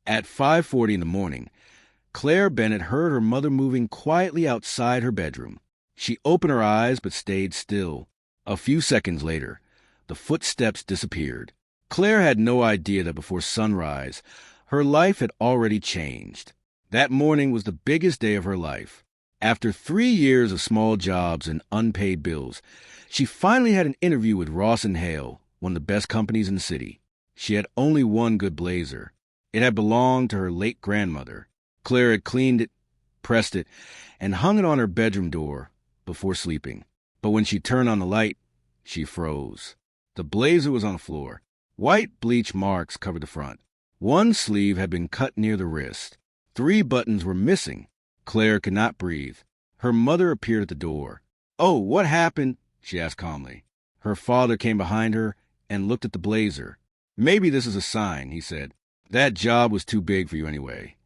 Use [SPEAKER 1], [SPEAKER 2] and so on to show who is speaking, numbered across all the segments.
[SPEAKER 1] At 5:40 in the morning, Claire Bennett heard her mother moving quietly outside her bedroom. She opened her eyes but stayed still. A few seconds later, the footsteps disappeared. Claire had no idea that before sunrise, her life had already changed. That morning was the biggest day of her life. After 3 years of small jobs and unpaid bills, she finally had an interview with Ross & Hale, one of the best companies in the city. She had only one good blazer. It had belonged to her late grandmother. Claire had cleaned it, pressed it, and hung it on her bedroom door before sleeping. But when she turned on the light, she froze. The blazer was on the floor. White bleach marks covered the front. One sleeve had been cut near the wrist. 3 buttons were missing. Claire could not breathe. Her mother appeared at the door. "Oh, what happened?" she asked calmly. Her father came behind her and looked at the blazer. "Maybe this is a sign," he said. "That job was too big for you anyway."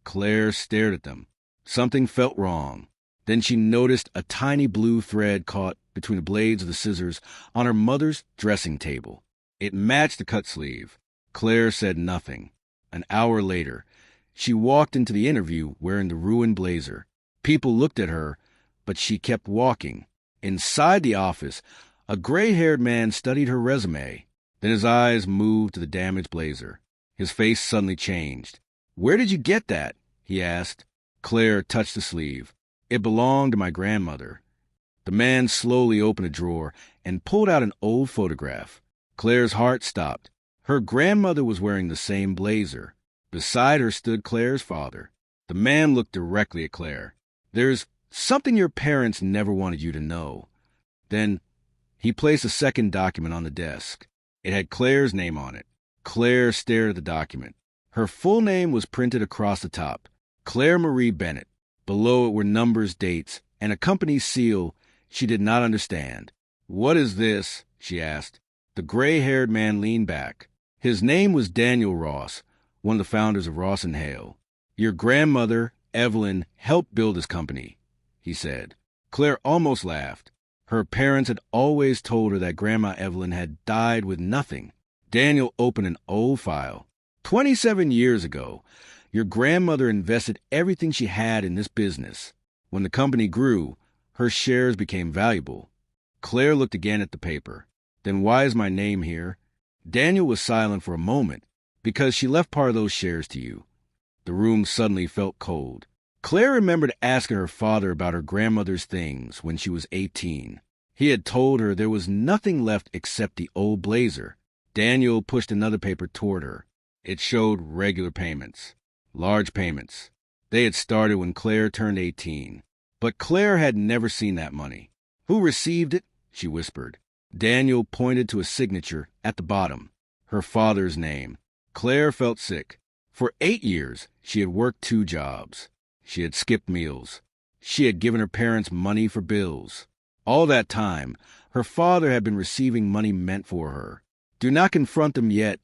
[SPEAKER 1] Claire stared at them. Something felt wrong. Then she noticed a tiny blue thread caught between the blades of the scissors on her mother's dressing table. It matched the cut sleeve. Claire said nothing. An hour later, she walked into the interview wearing the ruined blazer. People looked at her, but she kept walking. Inside the office, a gray-haired man studied her resume. Then his eyes moved to the damaged blazer. His face suddenly changed. "Where did you get that?" he asked. Claire touched the sleeve. "It belonged to my grandmother." The man slowly opened a drawer and pulled out an old photograph. Claire's heart stopped. Her grandmother was wearing the same blazer. Beside her stood Claire's father. The man looked directly at Claire. "There's something your parents never wanted you to know." Then he placed a second document on the desk. It had Claire's name on it. Claire stared at the document. Her full name was printed across the top. Claire Marie Bennett. Below it were numbers, dates, and a company seal she did not understand. "What is this?" she asked. The gray-haired man leaned back. His name was Daniel Ross, one of the founders of Ross & Hale. "Your grandmother, Evelyn, helped build this company," he said. Claire almost laughed. Her parents had always told her that Grandma Evelyn had died with nothing. Daniel opened an old file. 27 years ago, your grandmother invested everything she had in this business. When the company grew, her shares became valuable." Claire looked again at the paper. "Then why is my name here?" Daniel was silent for a moment. "Because she left part of those shares to you." The room suddenly felt cold. Claire remembered asking her father about her grandmother's things when she was 18. He had told her there was nothing left except the old blazer. Daniel pushed another paper toward her. It showed regular payments. Large payments. They had started when Claire turned 18. But Claire had never seen that money. "Who received it?" she whispered. Daniel pointed to a signature at the bottom. Her father's name. Claire felt sick. For 8 years, she had worked 2 jobs. She had skipped meals. She had given her parents money for bills. All that time, her father had been receiving money meant for her. "Do not confront them yet,"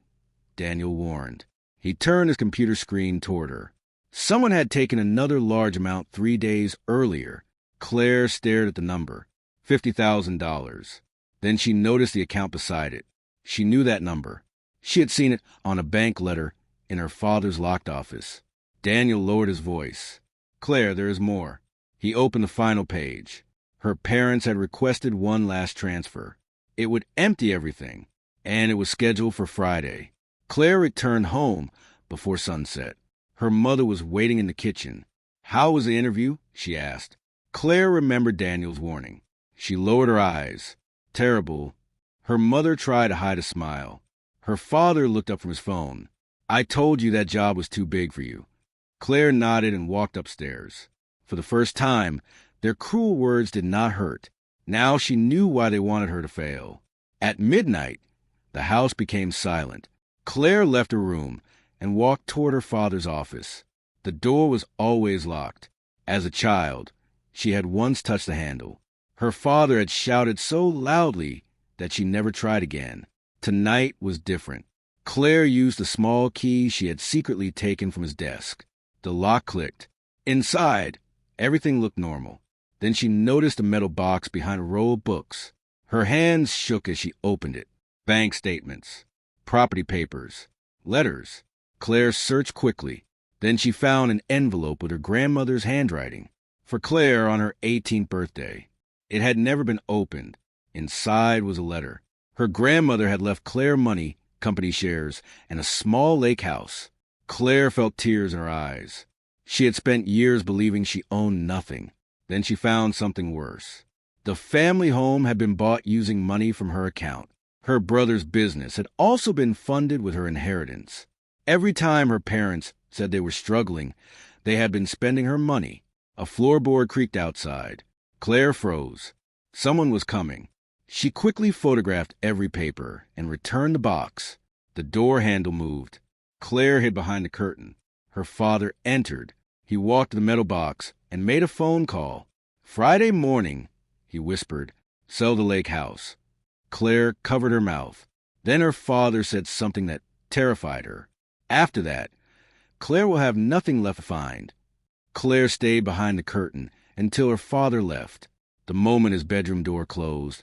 [SPEAKER 1] Daniel warned. He turned his computer screen toward her. Someone had taken another large amount 3 days earlier. Claire stared at the number. $50,000. Then she noticed the account beside it. She knew that number. She had seen it on a bank letter in her father's locked office. Daniel lowered his voice. "Claire, there is more." He opened the final page. Her parents had requested one last transfer. It would empty everything, and it was scheduled for Friday. Claire returned home before sunset. Her mother was waiting in the kitchen. "How was the interview?" she asked. Claire remembered Daniel's warning. She lowered her eyes. "Terrible." Her mother tried to hide a smile. Her father looked up from his phone. "I told you that job was too big for you." Claire nodded and walked upstairs. For the first time, their cruel words did not hurt. Now she knew why they wanted her to fail. At midnight, the house became silent. Claire left her room and walked toward her father's office. The door was always locked. As a child, she had once touched the handle. Her father had shouted so loudly that she never tried again. Tonight was different. Claire used the small key she had secretly taken from his desk. The lock clicked. Inside, everything looked normal. Then she noticed a metal box behind a row of books. Her hands shook as she opened it. Bank statements, property papers, letters. Claire searched quickly. Then she found an envelope with her grandmother's handwriting. For Claire on her 18th birthday. It had never been opened. Inside was a letter. Her grandmother had left Claire money, company shares, and a small lake house. Claire felt tears in her eyes. She had spent years believing she owned nothing. Then she found something worse. The family home had been bought using money from her account. Her brother's business had also been funded with her inheritance. Every time her parents said they were struggling, they had been spending her money. A floorboard creaked outside. Claire froze. Someone was coming. She quickly photographed every paper and returned the box. The door handle moved. Claire hid behind the curtain. Her father entered. He walked to the metal box and made a phone call. Friday morning, he whispered, sell the lake house. Claire covered her mouth. Then her father said something that terrified her. After that, Claire will have nothing left to find. Claire stayed behind the curtain until her father left. The moment his bedroom door closed,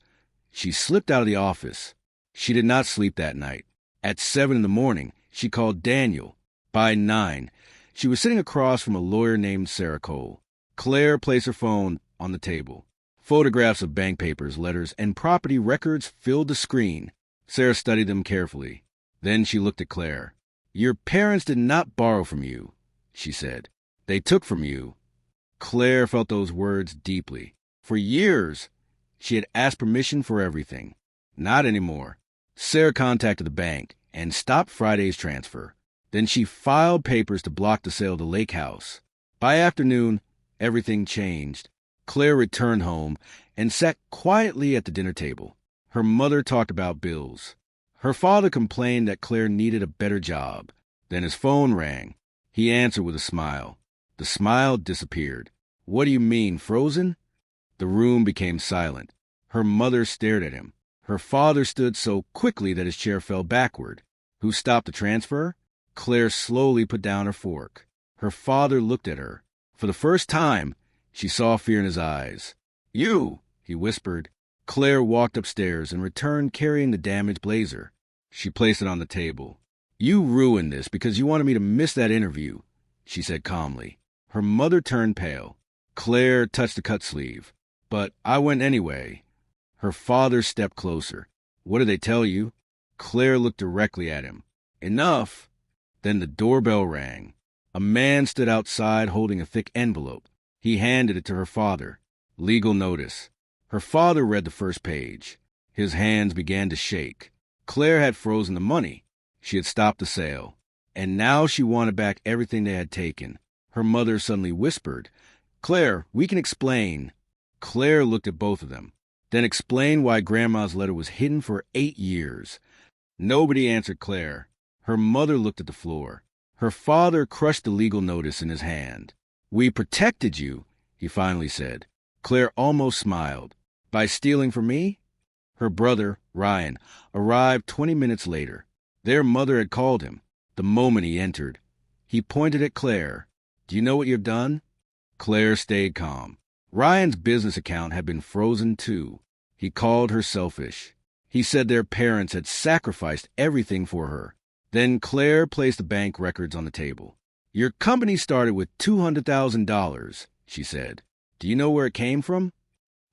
[SPEAKER 1] she slipped out of the office. She did not sleep that night. At 7 a.m, she called Daniel. By 9, she was sitting across from a lawyer named Sarah Cole. Claire placed her phone on the table. Photographs of bank papers, letters, and property records filled the screen. Sarah studied them carefully. Then she looked at Claire. Your parents did not borrow from you, she said. They took from you. Claire felt those words deeply. For years, she had asked permission for everything. Not anymore. Sarah contacted the bank and stopped Friday's transfer. Then she filed papers to block the sale of the lake house. By afternoon, everything changed. Claire returned home and sat quietly at the dinner table. Her mother talked about bills. Her father complained that Claire needed a better job. Then his phone rang. He answered with a smile. The smile disappeared. What do you mean, frozen? The room became silent. Her mother stared at him. Her father stood so quickly that his chair fell backward. Who stopped the transfer? Claire slowly put down her fork. Her father looked at her. For the first time, she saw fear in his eyes. You, he whispered. Claire walked upstairs and returned carrying the damaged blazer. She placed it on the table. You ruined this because you wanted me to miss that interview, she said calmly. Her mother turned pale. Claire touched the cut sleeve. But I went anyway. Her father stepped closer. What did they tell you? Claire looked directly at him. Enough. Then the doorbell rang. A man stood outside holding a thick envelope. He handed it to her father. Legal notice. Her father read the first page. His hands began to shake. Claire had frozen the money. She had stopped the sale. And now she wanted back everything they had taken. Her mother suddenly whispered, Claire, we can explain. Claire looked at both of them. Then explained why Grandma's letter was hidden for 8 years. Nobody answered Claire. Her mother looked at the floor. Her father crushed the legal notice in his hand. We protected you, he finally said. Claire almost smiled. By stealing from me? Her brother, Ryan, arrived 20 minutes later. Their mother had called him. The moment he entered, he pointed at Claire. Do you know what you've done? Claire stayed calm. Ryan's business account had been frozen too. He called her selfish. He said their parents had sacrificed everything for her. Then Claire placed the bank records on the table. Your company started with $200,000, she said. Do you know where it came from?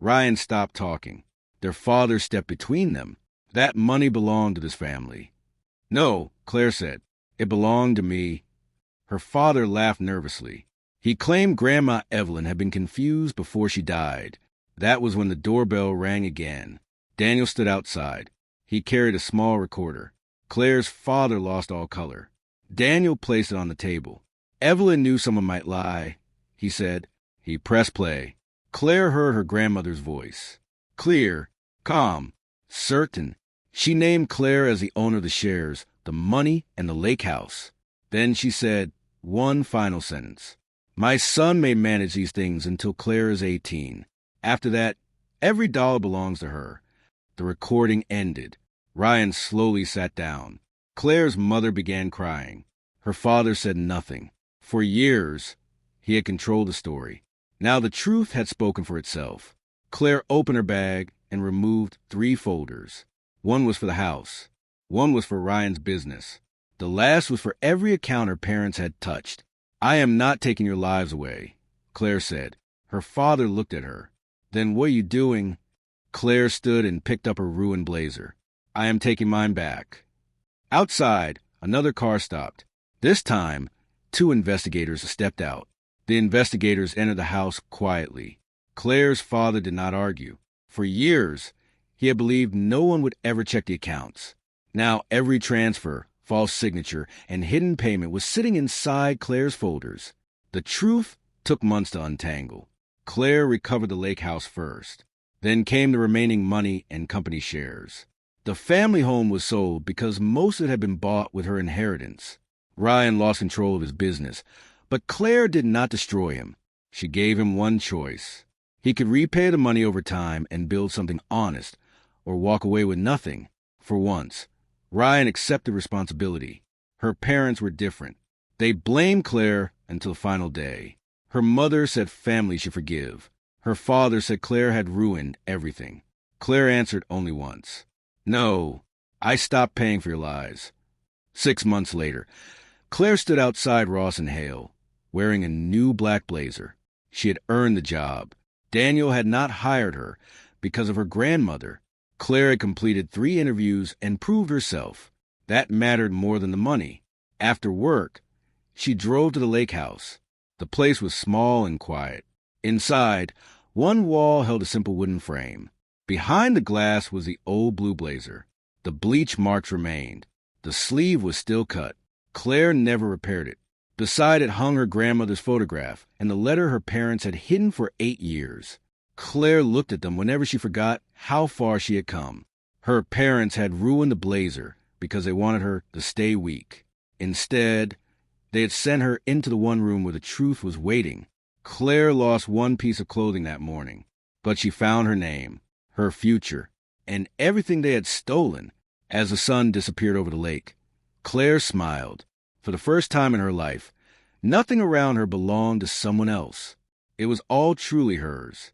[SPEAKER 1] Ryan stopped talking. Their father stepped between them. That money belonged to this family. No, Claire said. It belonged to me. Her father laughed nervously. He claimed Grandma Evelyn had been confused before she died. That was when the doorbell rang again. Daniel stood outside. He carried a small recorder. Claire's father lost all color. Daniel placed it on the table. Evelyn knew someone might lie, he said. He pressed play. Claire heard her grandmother's voice. Clear, calm, certain. She named Claire as the owner of the shares, the money, and the lake house. Then she said one final sentence. My son may manage these things until Claire is 18. After that, every dollar belongs to her. The recording ended. Ryan slowly sat down. Claire's mother began crying. Her father said nothing. For years, he had controlled the story. Now the truth had spoken for itself. Claire opened her bag and removed 3 folders. One was for the house. One was for Ryan's business. The last was for every account her parents had touched. "I am not taking your lives away," Claire said. Her father looked at her. "Then what are you doing?" Claire stood and picked up her ruined blazer. "I am taking mine back." Outside, another car stopped. This time, 2 investigators stepped out. The investigators entered the house quietly. Claire's father did not argue. For years, he had believed no one would ever check the accounts. Now every transfer, false signature, and hidden payment was sitting inside Claire's folders. The truth took months to untangle. Claire recovered the lake house first. Then came the remaining money and company shares. The family home was sold because most of it had been bought with her inheritance. Ryan lost control of his business, but Claire did not destroy him. She gave him one choice. He could repay the money over time and build something honest, or walk away with nothing. For once, Ryan accepted responsibility. Her parents were different. They blamed Claire until the final day. Her mother said family should forgive. Her father said Claire had ruined everything. Claire answered only once. "No, I stopped paying for your lies." 6 months later, Claire stood outside Ross and Hale, wearing a new black blazer. She had earned the job. Daniel had not hired her because of her grandmother. Claire had completed 3 interviews and proved herself. That mattered more than the money. After work, she drove to the lake house. The place was small and quiet. Inside, one wall held a simple wooden frame. Behind the glass was the old blue blazer. The bleach marks remained. The sleeve was still cut. Claire never repaired it. Beside it hung her grandmother's photograph and the letter her parents had hidden for 8 years. Claire looked at them whenever she forgot how far she had come. Her parents had ruined the blazer because they wanted her to stay weak. Instead, they had sent her into the one room where the truth was waiting. Claire lost one piece of clothing that morning, but she found her name, her future, and everything they had stolen. As the sun disappeared over the lake, Claire smiled. For the first time in her life, nothing around her belonged to someone else. It was all truly hers.